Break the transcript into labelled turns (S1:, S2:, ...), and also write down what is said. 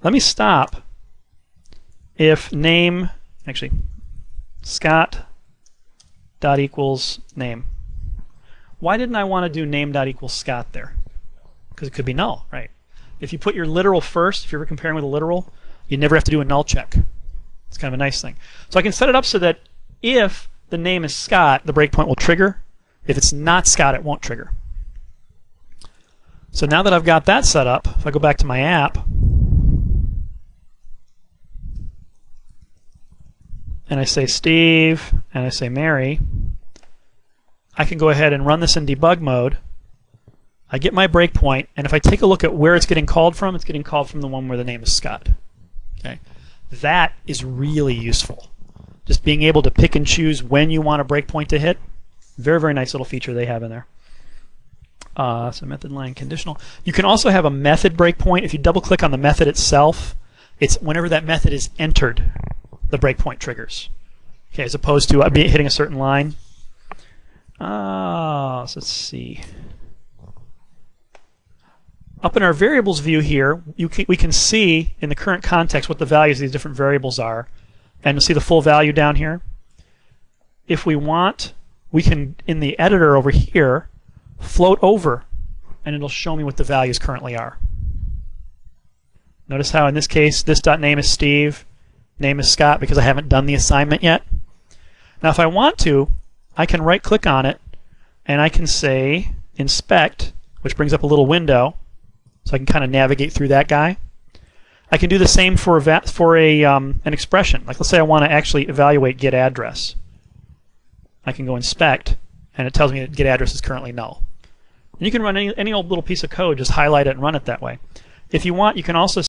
S1: let me stop if name, actually, Scott dot equals name. Why didn't I want to do name dot equals Scott there? Because it could be null, right? If you put your literal first, if you're comparing with a literal, you never have to do a null check. It's kind of a nice thing. So I can set it up so that if the name is Scott, the breakpoint will trigger. If it's not Scott, it won't trigger. So now that I've got that set up, if I go back to my app, and I say Steve, and I say Mary, I can go ahead and run this in debug mode. I get my breakpoint, and if I take a look at where it's getting called from, it's getting called from the one where the name is Scott. Okay, that is really useful. Just being able to pick and choose when you want a breakpoint to hit. Very, very nice little feature they have in there. So method line conditional. You can also have a method breakpoint. If you double click on the method itself, it's whenever that method is entered, the breakpoint triggers. Okay, as opposed to hitting a certain line. So let's see. Up in our variables view here, we can see in the current context what the values of these different variables are. And you'll see the full value down here. If we want, we can, in the editor over here, float over, and it'll show me what the values currently are. Notice how in this case, this .name is Steve, name is Scott, because I haven't done the assignment yet. Now if I want to, I can right-click on it, and I can say inspect, which brings up a little window, so I can kind of navigate through that guy. I can do the same for an expression. Like let's say I want to actually evaluate get address. I can go inspect, and it tells me that get address is currently null. And you can run any old little piece of code, just highlight it and run it that way. If you want, you can also